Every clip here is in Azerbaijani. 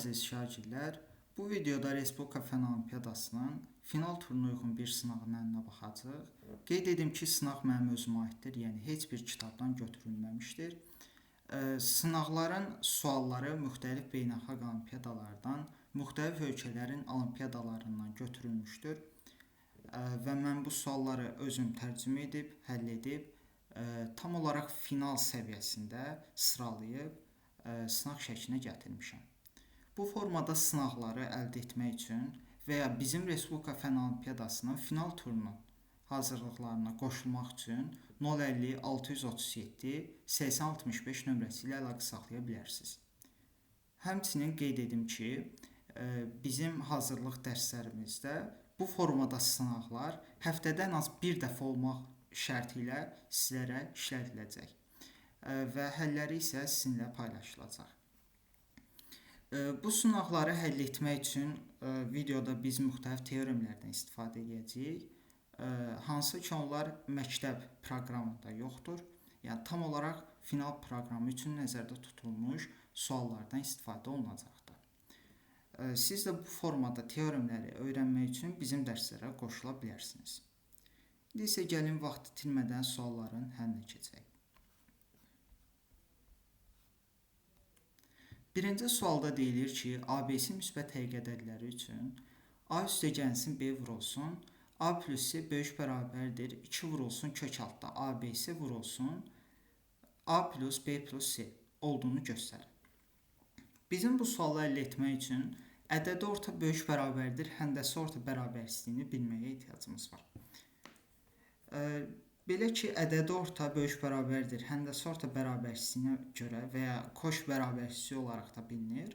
əziz şagirdlər, bu videoda Respublika Fənn Olimpiadasının final turuna uyğun bir sınağın əlinə baxacağıq. Qeyd edim ki, sınaq mənim özümə aiddir, yəni heç bir kitabdan götürülməmişdir. Sınaqların sualları müxtəlif beynəlxalq olimpiadalardan, müxtəlif ölkələrin olimpiadalarından götürülmüşdür. Və mən bu sualları özüm tərcümə edib, həll edib, tam olaraq final səviyyəsində sıralayıb sınaq şəklinə gətirmişəm. Bu formada sınaqları əldə etmək üçün və ya bizim Respublika Fənn Olimpiadasının final turunun hazırlıqlarına qoşulmaq üçün 050 637 8065 nömrəsi ilə əlaqə saxlaya bilərsiniz. Həmçinin qeyd edim ki, bizim hazırlıq dərslərimizdə bu formada sınaqlar həftədə ən az bir dəfə olmaq şərti ilə sizlərə işlədiləcək və həlləri isə sizinlə paylaşılacaq. Bu sınaqları həll etmək üçün videoda biz müxtəlif teoremlərdən istifadə edəcəyik. Hansı ki, onlar məktəb proqramında yoxdur. Yəni, tam olaraq final proqramı üçün nəzərdə tutulmuş suallardan istifadə olunacaqdır. Siz də bu formada teoremləri öyrənmək üçün bizim dərslərə qoşula bilərsiniz. İndi isə gəlin vaxt itirmədən sualların həllinə keçək. Birinci sualda deyilir ki, ABC müsbət həqiqət ədədləri üçün A üstəgəlsin B vurulsun, A plus C böyük bərabərdir 2 vurulsun kök altda ABC vurulsun A plus B plus C olduğunu göstərir. Bizim bu sualı əldə etmək üçün ədədi orta böyük bərabərdir həndəsi orta bərabərsizliyini bilməyə ehtiyacımız var. Belə ki, ədədi orta böyük bərabərdir həndəsi orta bərabərsizliyinə görə və ya koş bərabərsizliyi olaraq da bilinir.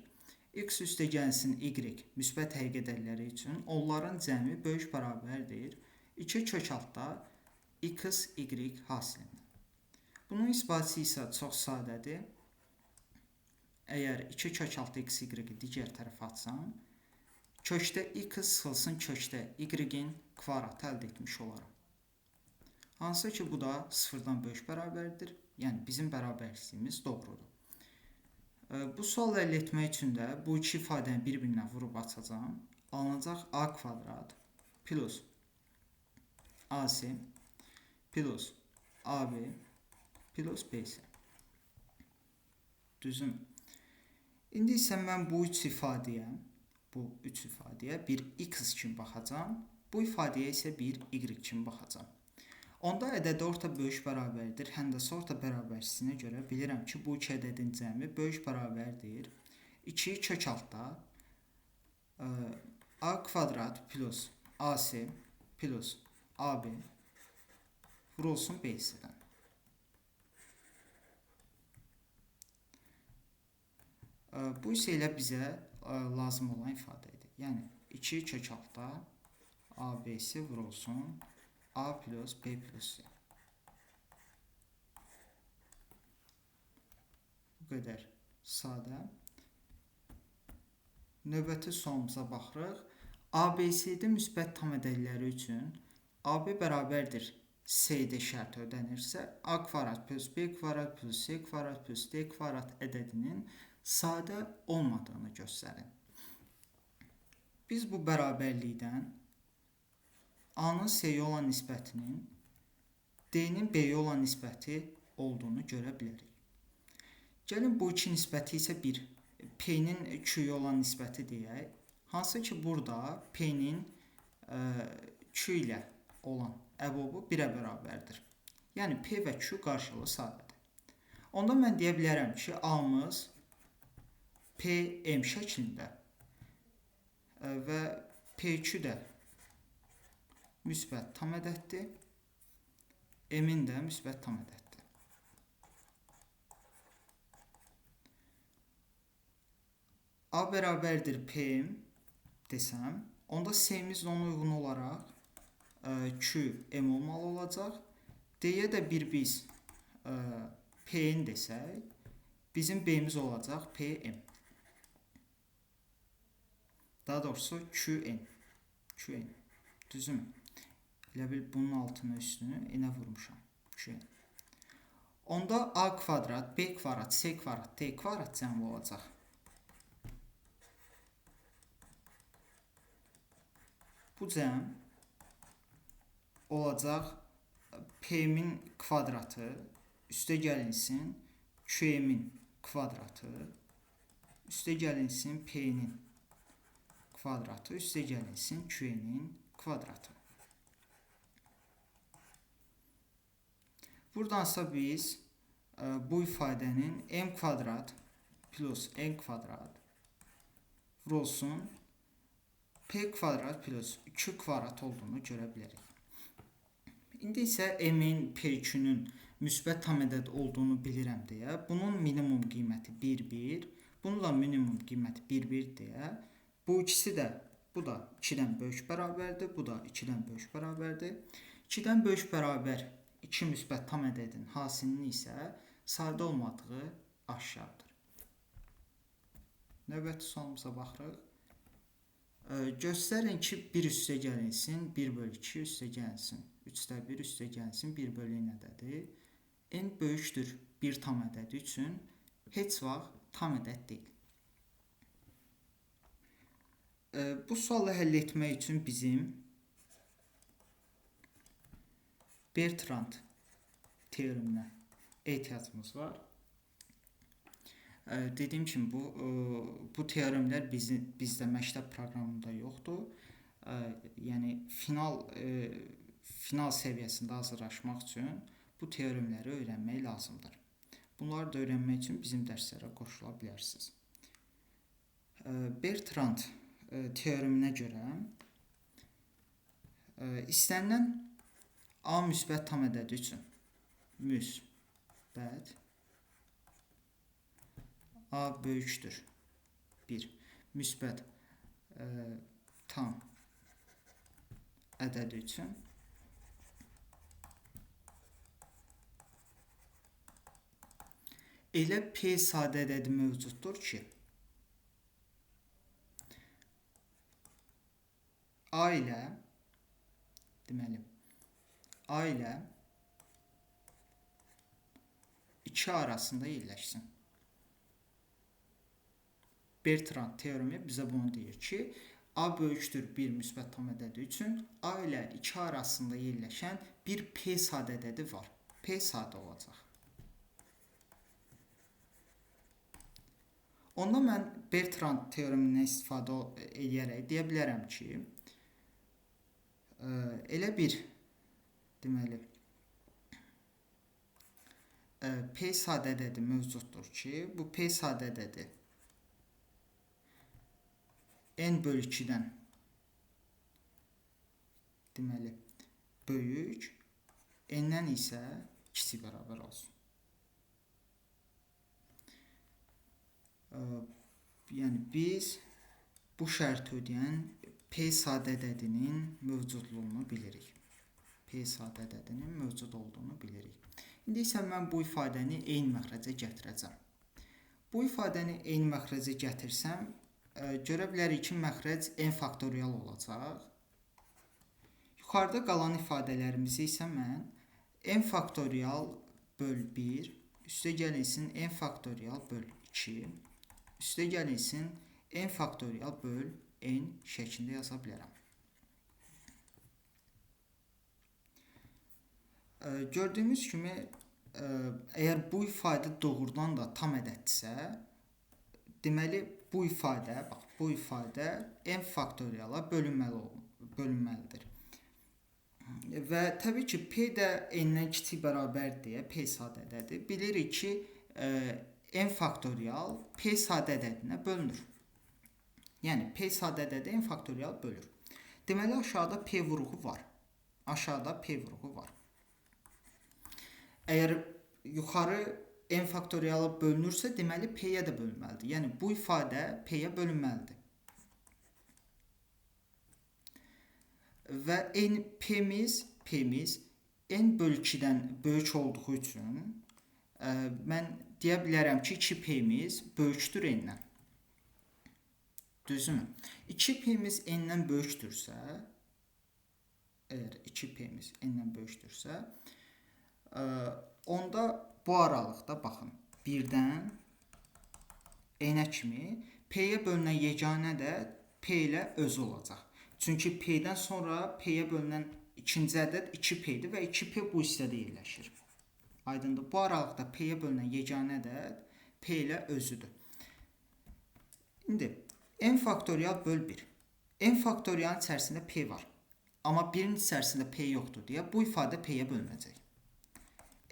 X üstəgəlsin Y müsbət həqiqət ədədləri üçün onların cəmi böyük bərabərdir 2 kök altda X, Y hasilinə. Bunun isbatı isə çox sadədir. Əgər 2 kök altda X, Y-i digər tərəfə atsam, kökdə X sıxılsın kökdə Y-in kvadratı əldə etmiş olaram. Hansı ki, bu da 0-dan böyük bərabərdir. Yəni, bizim bərabərsizliyimiz doğrudur. Bu sualı əldə etmək üçün də bu iki ifadəni bir-birinə vurub açacağam. Alınacaq A kvadrat plus AC plus AB plus BC. Düzüm. İndi isə mən bu üç ifadəyə bir X kimi baxacağam. Bu ifadəyə isə bir Y kimi baxacağam. Onda ədədi orta böyük bərabərdir. Həndəsi orta bərabərsizliyinə görə bilirəm ki, bu iki ədədin cəmi böyük bərabərdir 2 kök altda A kvadrat plus AC plus AB vurulsun BC-dən. Bu isə elə bizə lazım olan ifadədir. Yəni, 2 kök altda ABC vurulsun A plus B plus C. Bu qədər sadə. Növbəti sualımıza baxırıq. ABC-də müsbət tam ədədləri üçün AB bərabərdir C-də şərti ödənirsə, A kvadrat plus B kvadrat plus C kvadrat plus D kvadrat ədədinin sadə olmadığını göstərin. Biz bu bərabərlikdən A-nın C-yə olan nisbətinin D-nin B-yə olan nisbəti olduğunu görə bilərik. Gəlin bu iki nisbəti isə bir P-nin Q-yə olan nisbəti deyək. Hansı ki, burada P-nin Q ilə olan əbobu 1-ə bərabərdir. Yəni, P və Q qarşılığı sadədir. Onda mən deyə bilərəm ki, A-mız PM şəklində və PQ də müsbət tam ədəddir, M-in də müsbət tam ədəddir. A bərabərdir PM desəm, onda C-miz ona uyğun olaraq Q M olmalı olacaq. D-yə də bir biz P-in desək, bizim B-miz olacaq PM. Daha doğrusu QN. Düzümü? Elə bil bunun altına üstünü enə vurmuşam. Onda A kvadrat, B kvadrat, C kvadrat, D kvadrat cəmi olacaq. Bu cəm olacaq p-min kvadratı üstə gəlinsin q-min kvadratı üstə gəlinsin p-nin kvadratı üstə gəlinsin q-nin kvadratı. Buradansa biz bu ifadənin m kvadrat plus n kvadrat vurulsun p kvadrat plus 2 kvadrat olduğunu görə bilərik. İndi isə m-in p2-nün müsbət tam ədəd olduğunu bilirəm deyə bunun minimum qiyməti 1,1, bunun da minimum qiyməti 1,1 deyə bu ikisi də, bu da 2-dən böyük bərabərdir, bu da 2-dən böyük bərabərdir. 2-dən böyük bərabər 2 müsbət tam ədədin hasilinin isə sadə olmadığı aşkardır. Növbəti sualımıza baxırıq. Göstərin ki, 1 üstə gəlinsin 1/2 üstə gəlinsin 3/1 üstə gəlinsin 1/n ədədi n böyükdür 1 tam ədədi üçün heç vaxt tam ədəd deyil. Bu sualı həll etmək üçün bizim Bertrand teoreminə ehtiyacımız var. Dediyim kimi bu teoremlər bizdə məktəb proqramında yoxdur. Yəni final səviyyəsində hazırlaşmaq üçün bu teoremləri öyrənmək lazımdır. Bunları da öyrənmək üçün bizim dərslərə qoşula bilərsiniz. Bertrand teoreminə görə istənilən A müsbət tam ədədi üçün müsbət A böyükdür 1 müsbət tam ədədi üçün elə p sadə ədədi mövcuddur ki A ilə deməli A ilə 2 arasında yerləşsin. Bertrand teoremi bizə bunu deyir ki, A böyükdür 1 müsbət tam ədədi üçün A ilə 2 arasında yerləşən bir p sadə ədədi var. P sadə olacaq. Onda mən Bertrand teoremindən istifadə edərək deyə bilərəm ki, elə bir deməli p sadə ədədi mövcuddur ki, bu p sadə ədədi n/2-dən deməli böyük, n-dən isə kiçik bərabər olsun. Yəni biz bu şərti ödəyən p sadə ədədinin mövcudluğunu bilirik. P sadə ədədinin mövcud olduğunu bilirik. İndi isə mən bu ifadəni eyni məxrəcə gətirəcəm. Bu ifadəni eyni məxrəcə gətirsəm, görə bilərik ki, məxrəc n faktorial olacaq. Yuxarıda qalan ifadələrimizi isə mən n faktorial böl 1 üstə gəlinsin n faktorial böl 2 üstə gəlinsin n faktorial böl n şəklində yaza bilərəm. Gördüyümüz kimi, əgər bu ifadə doğrudan da tam ədəddirsə, deməli bu ifadə n faktoriala bölünməlidir. Və təbii ki, p də n-dən kiçik bərabər deyə p sadə ədədi. Bilirik ki, n faktorial p sadə ədədinə bölünür. Yəni p sadə ədədi n faktorial bölür. Deməli aşağıda p vuruğu var. Əgər yuxarı n faktoriala bölünürsə, deməli p-yə də bölünməlidir. Yəni bu ifadə p-yə bölünməlidir. Və p-miz n/2-dən böyük olduğu üçün mən deyə bilərəm ki, 2p-miz böyükdür n-dən. Düzdürmü? 2p-miz n-dən böyükdürsə, əgər 2p-miz n-dən böyükdürsə, onda bu aralıqda baxın, 1-dən n-ə kimi p-yə bölünən yeganə də p ilə özü olacaq. Çünki P-dən sonra P-yə bölünən ikinci ədəd 2P-dir və 2P bu hissədə yerləşir. Aydındır. Bu aralıqda P-yə bölünən yeganə ədəd P ilə özüdür. İndi n faktorial böl 1. N faktorialın içərisində P var. Amma 1-in içərisində P yoxdur deyə bu ifadə P-yə bölünəcək.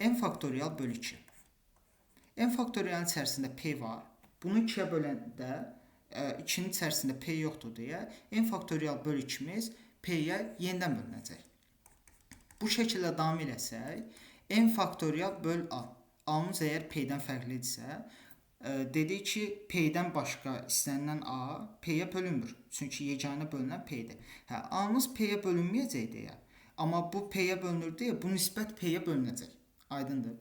N faktorial böl 2. N faktorialın içərisində P var. Bunu 2-yə böləndə 2-nin içərisində P yoxdur deyə n faktorial böl 2-miz P-yə yenidən bölünəcək. Bu şəkildə davam eləsək, n faktorial böl A. A-mız əgər P-dən fərqlidirsə, dedik ki, P-dən başqa istənilən A P-yə bölünmür. Çünki yeganə bölünən P-dir. A-mız P-yə bölünməyəcək deyə, amma bu P-yə bölünür deyə bu nisbət P-yə bölünəcək. Aydındır.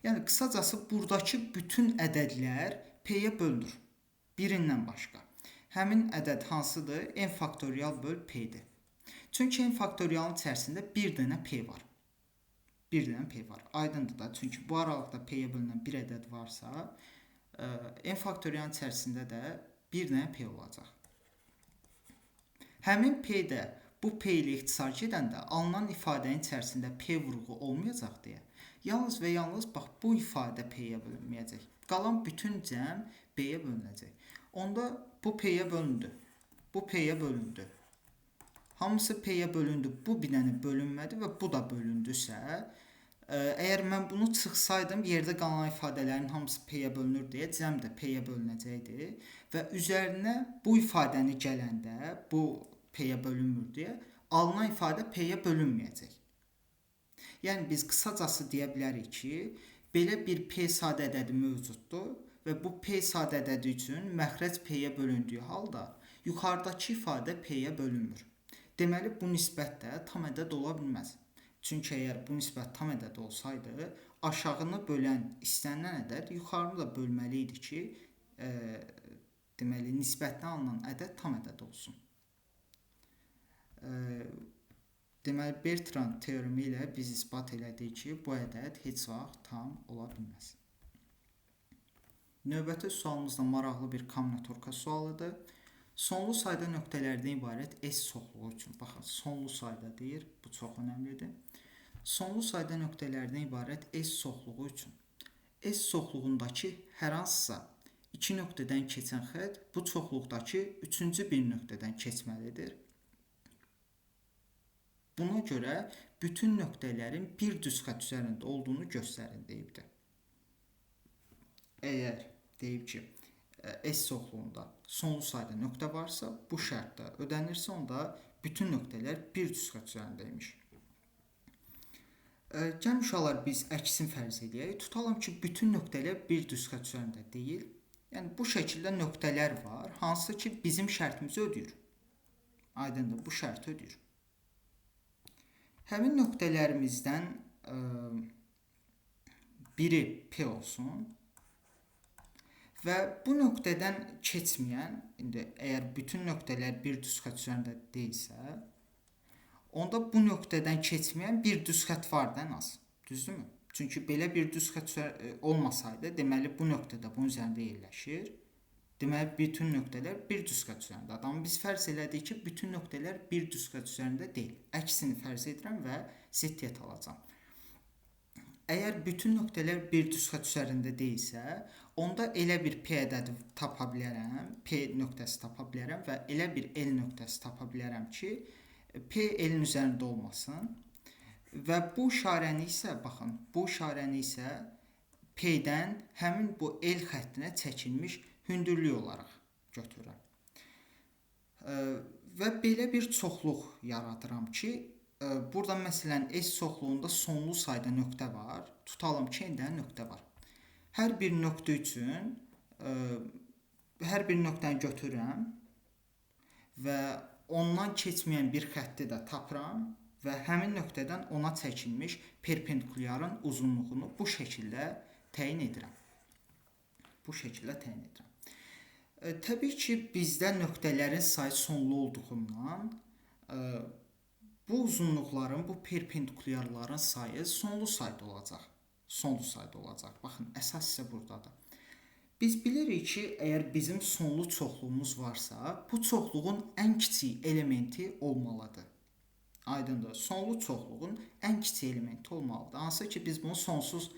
Yəni, qısacası buradakı bütün ədədlər P-yə bölünür. Birindən başqa. Həmin ədəd hansıdır? N faktorial böl P-dir. Çünki n faktorialın içərisində bir dənə P var. Bir dənə P var. Aydındır da. Çünki bu aralıqda P-yə bölünən bir ədəd varsa, n faktorialın içərisində də bir dənə P olacaq. Həmin P də bu P ilə ixtisar gedəndə alınan ifadənin içərisində P vurğu olmayacaq deyə, yalnız və yalnız bax bu ifadə P-yə bölünməyəcək. Qalan bütün cəm B-yə bölünəcək. Onda bu P-yə bölündü. Bu P-yə bölündü. Hamısı P-yə bölündü. Bu bir dənə bölünmədi və bu da bölündüsə, əgər mən bunu çıxsaydım, yerdə qalan ifadələrin hamısı P-yə bölünür deyə cəm də P-yə bölünəcəkdir və üzərinə bu ifadəni gələndə, bu P-yə bölünmür deyə alınan ifadə P-yə bölünməyəcək. Yəni, biz qısacası deyə bilərik ki, belə bir P sadə ədədi mövcuddur və bu P sadə ədədi üçün məxrəc P-yə bölündüyü halda yuxarıdakı ifadə P-yə bölünmür. Deməli, bu nisbət də tam ədəd ola bilməz. Çünki əgər bu nisbət tam ədəd olsaydı, aşağını bölən istənilən ədəd yuxarını da bölməli idi ki, deməli, nisbətdən alınan ədəd tam ədəd olsun. Deməli, Bertrand teoremi ilə biz isbat elədik ki, bu ədəd heç vaxt tam ola bilməz. Növbəti sualımız da maraqlı bir kombinatorika sualıdır. Sonlu sayda nöqtələrdən ibarət S çoxluğu üçün, baxın, sonlu sayda deyir, bu çox önəmlidir. Sonlu sayda nöqtələrdən ibarət S çoxluğu üçün S çoxluğundakı hər hansısa iki nöqtədən keçən xətt bu çoxluqdakı üçüncü bir nöqtədən keçməlidir. Buna görə bütün nöqtələrin bir düz xətt üzərində olduğunu göstərin deyibdir. Əgər deyib ki, S çoxluğunda sonlu sayda nöqtə varsa, bu şərtdə ödənirsə, onda bütün nöqtələr bir düz xətt üzərindəymiş. Gəlin uşaqlar, biz əksin fərz edək. Tutalım ki, bütün nöqtələr bir düz xətt üzərində deyil. Yəni, bu şəkildə nöqtələr var, hansı ki, bizim şərtimizi ödəyir. Aydındır, bu şərti ödəyir. Həmin nöqtələrimizdən biri P olsun və bu nöqtədən keçməyən, indi əgər bütün nöqtələr bir düz xətt üzərində deyilsə, onda bu nöqtədən keçməyən bir düz xətt var da ən az. Düzdürmü? Çünki belə bir düz xətt olmasaydı, deməli bu nöqtədə bunun üzərində yerləşir. Deməli, bütün nöqtələr bir düz xətt üzərindədir. Amma biz fərz elədik ki, bütün nöqtələr bir düz xətt üzərində deyil. Əksini fərz edirəm və ziddiyyət alacağım. Əgər bütün nöqtələr bir düz xətt üzərində deyilsə, onda elə bir P ədədi tapa bilərəm, P nöqtəsi tapa bilərəm və elə bir L nöqtəsi tapa bilərəm ki, P L-in üzərində olmasın. Və bu işarəni isə, baxın, bu işarəni isə P-dən həmin bu L xəttinə çəkilmiş hündürlük olaraq götürürəm. Və belə bir çoxluq yaradıram ki, burada məsələn S çoxluğunda sonlu sayda nöqtə var. Tutalım ki, n dənə nöqtə var. Hər bir nöqtə üçün hər bir nöqtəni götürürəm və ondan keçməyən bir xətti də tapıram və həmin nöqtədən ona çəkilmiş perpendikulyarın uzunluğunu bu şəkildə təyin edirəm. Bu şəkildə təyin edirəm. Təbii ki, bizdə nöqtələrin sayı sonlu olduğundan bu uzunluqların, bu perpendikulyarların sayı sonlu sayda olacaq. Sonlu sayda olacaq. Baxın, əsas isə buradadır. Biz bilirik ki, əgər bizim sonlu çoxluğumuz varsa, bu çoxluğun ən kiçik elementi olmalıdır. Aydındır. Sonlu çoxluğun ən kiçik elementi olmalıdır. Hansı ki, biz bunu sonsuz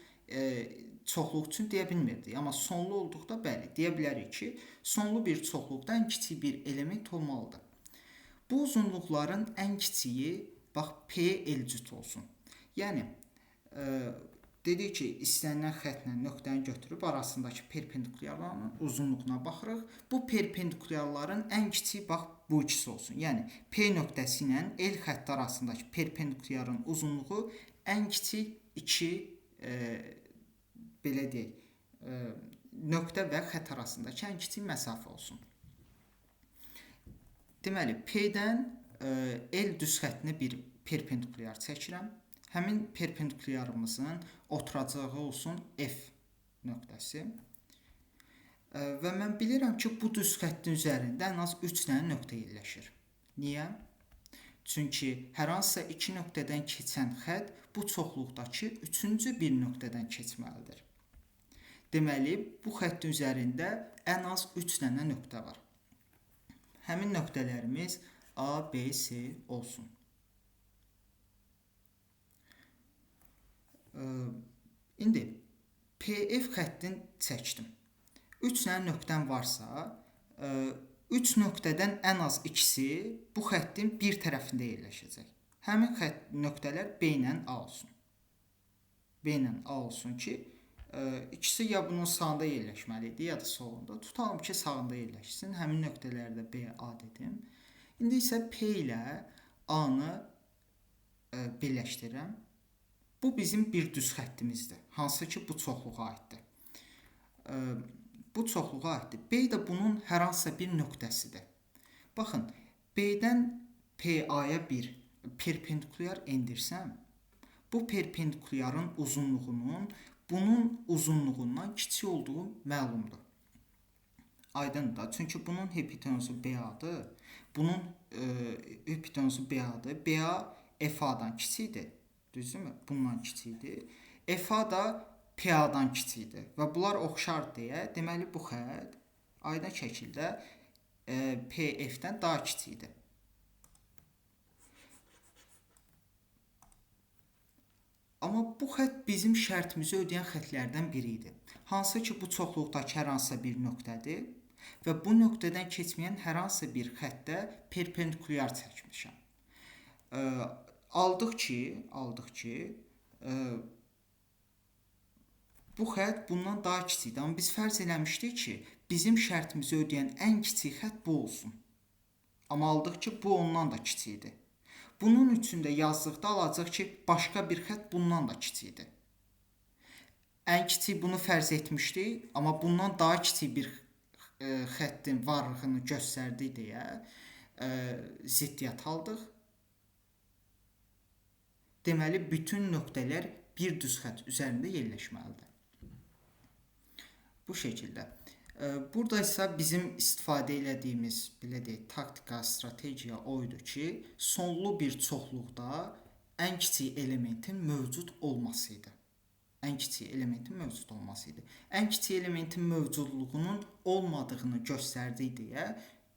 çoxluq üçün deyə bilmirdik. Amma sonlu olduqda bəli, deyə bilərik ki, sonlu bir çoxluqda ən kiçik bir element olmalıdır. Bu uzunluqların ən kiçiyi, bax, P elcüt olsun. Yəni, dedik ki, istənilən xəttlə nöqtəni götürüb arasındakı perpendikulyarların uzunluğuna baxırıq. Bu perpendikulyarların ən kiçiyi bax bu ikisi olsun. Yəni P nöqtəsi ilə L xətti arasındakı perpendikulyarın uzunluğu ən kiçik iki belə deyək, nöqtə və xətt arasındakı ən kiçik məsafə olsun. Deməli, P-dən L düz xəttinə bir perpendikulyar çəkirəm. Həmin perpendikulyarımızın oturacağı olsun F nöqtəsi. Və mən bilirəm ki, bu düz xəttin üzərində ən az 3 dənə nöqtə yerləşir. Niyə? Çünki hər hansısa 2 nöqtədən keçən xətt bu çoxluqdakı 3-cü bir nöqtədən keçməlidir. Deməli, bu xəttin üzərində ən az 3 dənə nöqtə var. Həmin nöqtələrimiz A, B, C olsun. İndi PF xəttini çəkdim. 3 dənə nöqtəm varsa, 3 nöqtədən ən az ikisi bu xəttin bir tərəfində yerləşəcək. Həmin nöqtələr B ilə A olsun. B ilə A olsun ki, ikisi ya bunun sağında yerləşməlidir, ya da solunda. Tutalım ki, sağında yerləşsin. Həmin nöqtələri də B, A dedim. İndi isə P ilə A-nı birləşdirirəm. Bu bizim bir düz xəttimizdir. Hansı ki, bu çoxluğa aiddir. Bu çoxluğa aiddir. B də bunun hər hansısa bir nöqtəsidir. Baxın, B-dən PA-ya bir perpendikulyar endirsəm, bu perpendikulyarın uzunluğunun bunun uzunluğundan kiçik olduğu məlumdur. Aydındır. Çünki bunun hipotenuzu BA-dır. Bunun hipotenuzu BA-dır. BA FA-dan kiçikdir. Düzdürmü? Bundan kiçikdir. FA da PA-dan kiçikdir. Və bunlar oxşar deyə, deməli bu xətt aydın şəkildə PF-dən daha kiçikdir. Amma bu xətt bizim şərtimizi ödəyən xəttlərdən biri idi. Hansı ki, bu çoxluqdakı hər hansısa bir nöqtədir və bu nöqtədən keçməyən hər hansısa bir xəttdə perpendikulyar çəkmişəm. Aldıq ki, bu xətt bundan daha kiçikdir. Amma biz fərz eləmişdik ki, bizim şərtimizi ödəyən ən kiçik xətt bu olsun. Amma aldıq ki, bu ondan da kiçikdir. Bunun üçün də yazdıqda alacaq ki, başqa bir xətt bundan da kiçikdir. Ən kiçik bunu fərz etmişdik, amma bundan daha kiçik bir xəttin varlığını göstərdi deyə ziddiyyət aldıq. Deməli, bütün nöqtələr bir düz xətt üzərində yerləşməlidir. Bu şəkildə. Burada isə bizim istifadə elədiyimiz, belə deyək, taktika, strategiya o idi ki, sonlu bir çoxluqda ən kiçik elementin mövcud olması idi. Ən kiçik elementin mövcud olması idi. Ən kiçik elementin mövcudluğunun olmadığını göstərdiyi deyə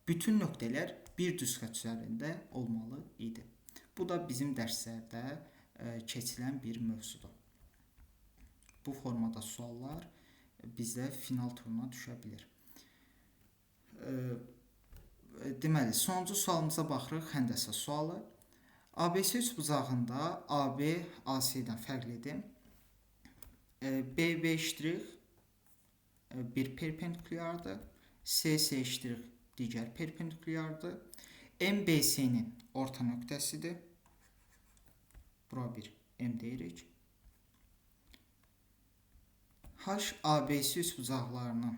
bütün nöqtələr bir düz xətt üzərində olmalı idi. Bu da bizim dərslərdə keçilən bir mövzudur. Bu formada suallar bizdə final turuna düşə bilir. Deməli, sonuncu sualımıza baxırıq, həndəsə sualı. ABC üçbucağında AB AC-dən fərqlidir. BB' bir perpendikulyardır. CC' digər perpendikulyardır. MBC-nin orta nöqtəsidir. Bura bir M deyirik. HABC üçbucaqlarının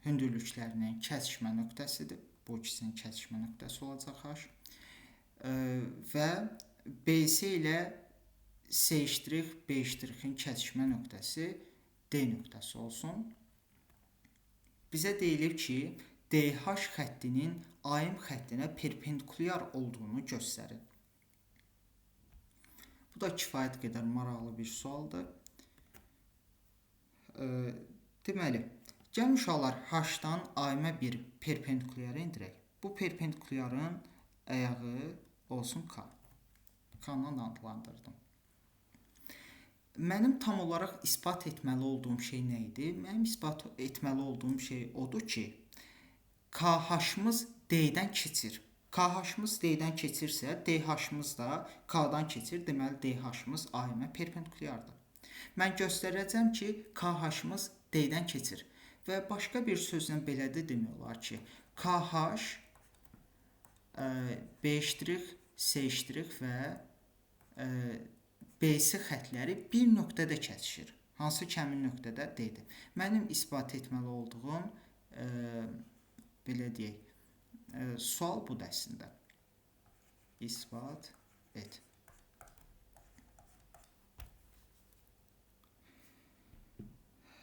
hündürlüklərinin kəsişmə nöqtəsidir. Bu ikisinin kəsişmə nöqtəsi olacaq H. Və BC ilə C'-B'-in kəsişmə nöqtəsi D nöqtəsi olsun. Bizə deyilib ki, DH xəttinin AM xəttinə perpendikulyar olduğunu göstərir. Bu da kifayət qədər maraqlı bir sualdır. Deməli, Gəlin uşaqlar, H-dan A-ya bir perpendikulyar endirək. Bu perpendikulyarın ayağı olsun K. K-dan adlandırdım. Mənim tam olaraq isbat etməli olduğum şey nə idi? Mənim isbat etməli olduğum şey odur ki, KH-mız D-dən keçir. KH-mız D-dən keçirsə, DH-mız da K-dan keçir. Deməli, DH-mız A-ya perpendikulyardır. Mən göstərəcəm ki, KH-mız D-dən keçir. Və başqa bir sözlə belə də demək olar ki, KH B', C' və BC xətləri bir nöqtədə kəsişir. Hansı ki, həmin nöqtədə D-dir. Mənim isbat etməli olduğum belə deyək, sual budur əslində. İsbat et.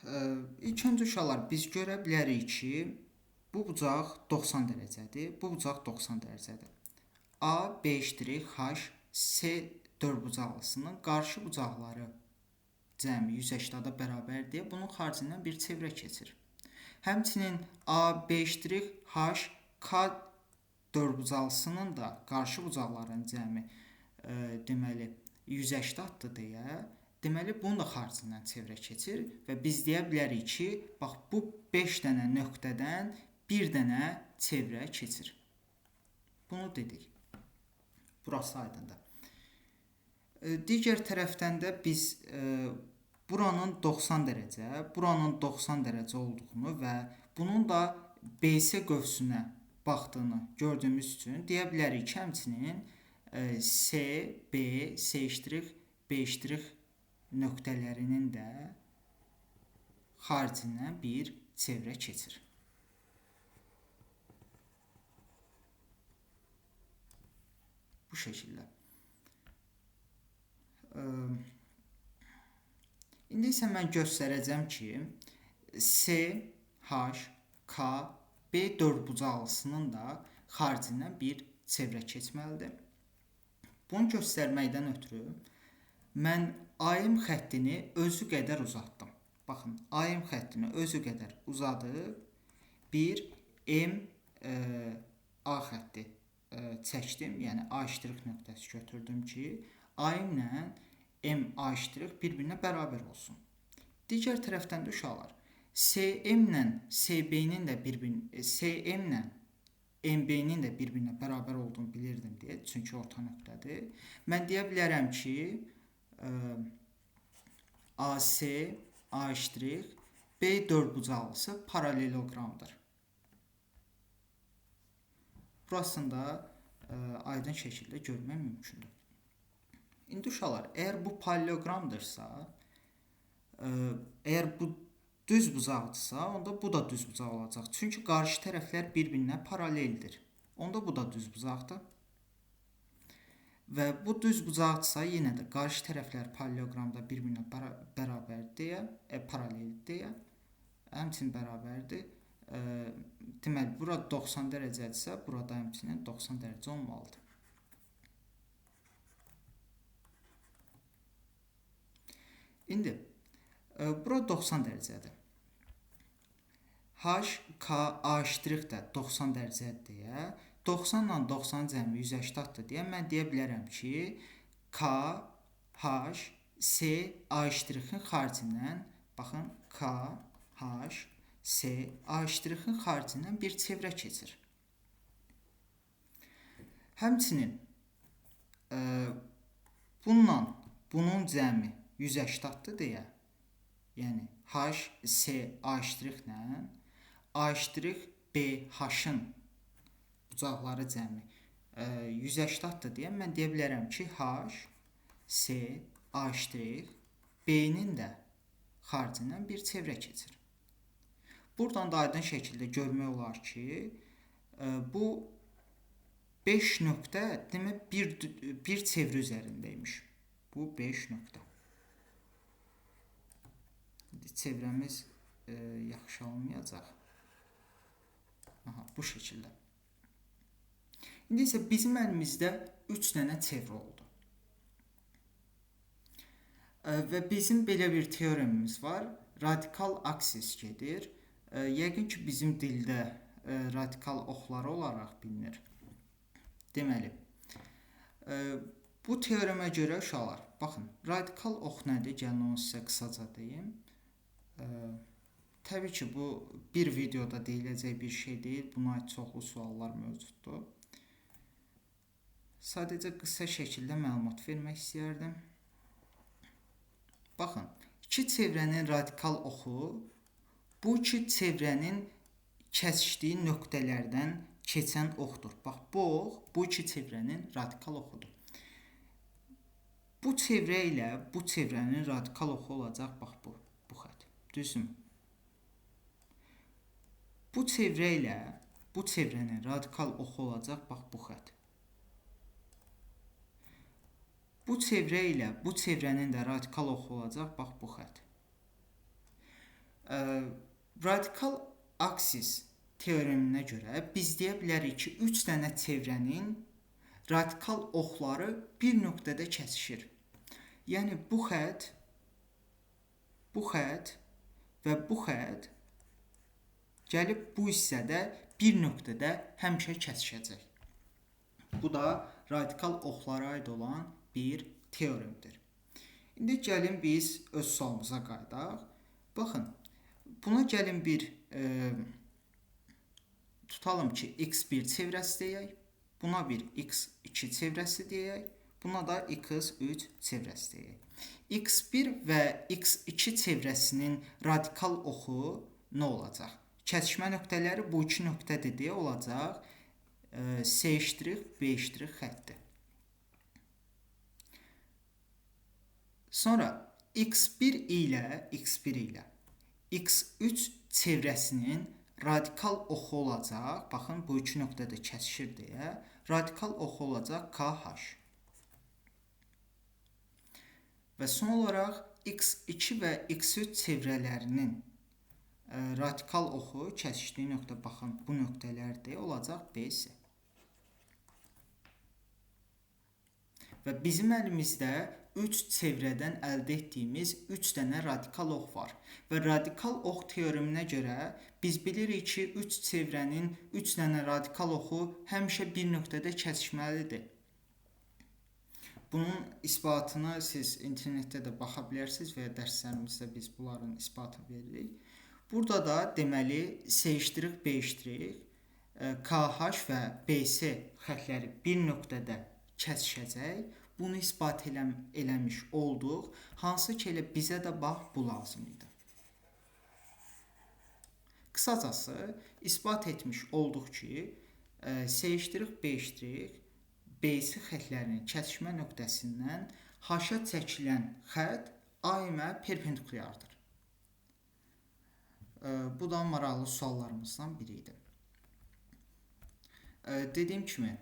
İlk öncə uşaqlar, biz görə bilərik ki, bu bucaq 90 dərəcədir, bu bucaq 90 dərəcədir. A, B', H, C dördbucaqlısının qarşı bucaqları cəmi 180-da bərabərdir. Bunun xaricindən bir çevrə keçir. Həmçinin A, B', H, K dördbucaqlısının da qarşı bucaqların cəmi deməli 180-dır deyə, deməli, bunun da xaricindən çevrə keçir və biz deyə bilərik ki, bax, bu 5 dənə nöqtədən bir dənə çevrə keçir. Bunu dedik. Burası aydındır. Digər tərəfdən də biz buranın 90 dərəcə, buranın 90 dərəcə olduğunu və bunun da BC qövsünə baxdığını gördüyümüz üçün deyə bilərik ki, həmçinin C, B, C', B' nöqtələrinin də xaricindən bir çevrə keçir. Bu şəkildə. İndi isə mən göstərəcəm ki, C, H, K, B dördbucaqlısının da xaricindən bir çevrə keçməlidir. Bunu göstərməkdən ötürü mən AM xəttini özü qədər uzatdım. Baxın, AM xəttini özü qədər uzadıb bir M A xətti çəkdim. Yəni A' nöqtəsi götürdüm ki, AM ilə M A' bir-birinə bərabər olsun. Digər tərəfdən də uşaqlar, CM ilə CB-nin də CM ilə MB-nin də bir-birinə bərabər olduğunu bilirdim deyə, çünki orta nöqtədir. Mən deyə bilərəm ki, AC, A', B dördbucaqlısı paraleloqramdır. Burasını da aydın şəkildə görmək mümkündür. İndi uşaqlar, əgər bu paraleloqramdırsa, əgər bu düz bucaqdırsa, onda bu da düz bucaq olacaq. Çünki qarşı tərəflər bir-birinə paraleldir. Onda bu da düz bucaqdır. Və bu düz bucaqdırsa, yenə də qarşı tərəflər paraleloqramda bir-birinə bərabərdir deyə, paraleldir deyə, həmçinin bərabərdir. Deməli, burada 90 dərəcədirsə, burada həmçinin 90 dərəcə olmalıdır. İndi, bura 90 dərəcədir. H, K, A' də 90 dərəcədir deyə, 90 ilə 90 cəmi 180-dır deyə mən deyə bilərəm ki, K, H, C, A'-ın xaricindən, baxın, K, H, C, A'-ın xaricindən bir çevrə keçir. Həmçinin, bununla bunun cəmi 180-dır deyə, yəni H, C, A' ilə A', B, H-ın bucaqları cəmi 180-dır deyə mən deyə bilərəm ki, H, C, A', B-nin də xaricindən bir çevrə keçir. Buradan da aydın şəkildə görmək olar ki, bu 5 nöqtə demək bir çevrə üzərindəymiş. Bu 5 nöqtə. Çevrəmiz yaxşı olmayacaq. Bu şəkildə. İndi isə bizim əlimizdə 3 dənə çevrə oldu. Və bizim belə bir teoremimiz var. Radikal aksis gedir Yəqin ki, bizim dildə radikal oxları olaraq bilinir. Deməli, bu teoremə görə uşaqlar, baxın, radikal ox nədir? Gəlin onu sizə qısaca deyim. Təbii ki, bu bir videoda deyiləcək bir şey deyil. Buna aid çoxlu suallar mövcuddur. Sadəcə qısa şəkildə məlumat vermək istəyərdim. Baxın, iki çevrənin radikal oxu bu iki çevrənin kəsişdiyi nöqtələrdən keçən oxdur. Bax, bu ox bu iki çevrənin radikal oxudur. Bu çevrə ilə bu çevrənin radikal oxu olacaq, bax bu xətt. Düzdürmü? Bu çevrə ilə bu çevrənin radikal oxu olacaq, bax bu xətt. Bu çevrə ilə bu çevrənin də radikal oxu olacaq, bax bu xətt. Radikal aksis teoreminə görə biz deyə bilərik ki, 3 dənə çevrənin radikal oxları bir nöqtədə kəsişir. Yəni bu xətt və bu xətt gəlib bu hissədə bir nöqtədə həmişə kəsişəcək. Bu da radikal oxlara aid olan bir teoremdir. İndi gəlin biz öz sualımıza qayıdaq. Baxın, buna gəlin bir tutalım ki, x1 çevrəsi deyək, buna bir x2 çevrəsi deyək, buna da x3 çevrəsi deyək. x1 və x2 çevrəsinin radikal oxu nə olacaq? Kəsişmə nöqtələri bu iki nöqtədir deyə olacaq S', B' xətti. Sonra x1 ilə x3 çevrəsinin radikal oxu olacaq. Baxın, bu iki nöqtədə kəsişir deyə. Radikal oxu olacaq KH. Və son olaraq x2 və x3 çevrələrinin radikal oxu kəsişdiyi nöqtə, baxın, bu nöqtələrdir, olacaq BC. Və bizim əlimizdə 3 çevrədən əldə etdiyimiz 3 dənə radikal ox var. Və radikal ox teoreminə görə biz bilirik ki, 3 çevrənin 3 dənə radikal oxu həmişə bir nöqtədə kəsişməlidir. Bunun isbatını siz internetdə də baxa bilərsiniz və ya dərslərimizdə biz bunların isbatını veririk. Burada da deməli S', B', KH və BC xəttləri bir nöqtədə kəsişəcək. Bunu isbat eləmiş olduq. Hansı ki, elə bizə də bax, bu lazım idi. Qısacası, isbat etmiş olduq ki, S', B', BC xəttlərinin kəsişmə nöqtəsindən H-a çəkilən xətt AİM-ə perpendikulyardır. Bu da maraqlı suallarımızdan biri idi. Dediyim kimi,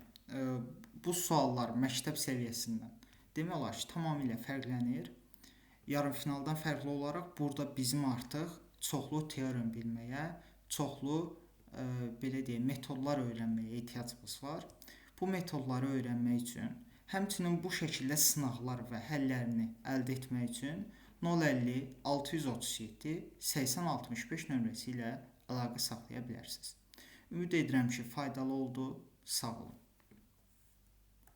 bu suallar məktəb səviyyəsindən demək olar ki, tamamilə fərqlənir. Yarımfinaldan fərqli olaraq burada bizim artıq çoxlu teorem bilməyə, çoxlu belə deyək, metodlar öyrənməyə ehtiyacımız var. Bu metodları öyrənmək üçün, həmçinin bu şəkildə sınaqlar və həllərini əldə etmək üçün 050 637 8065 nömrəsi ilə əlaqə saxlaya bilərsiniz. Ümid edirəm ki, faydalı oldu. Sağ olun.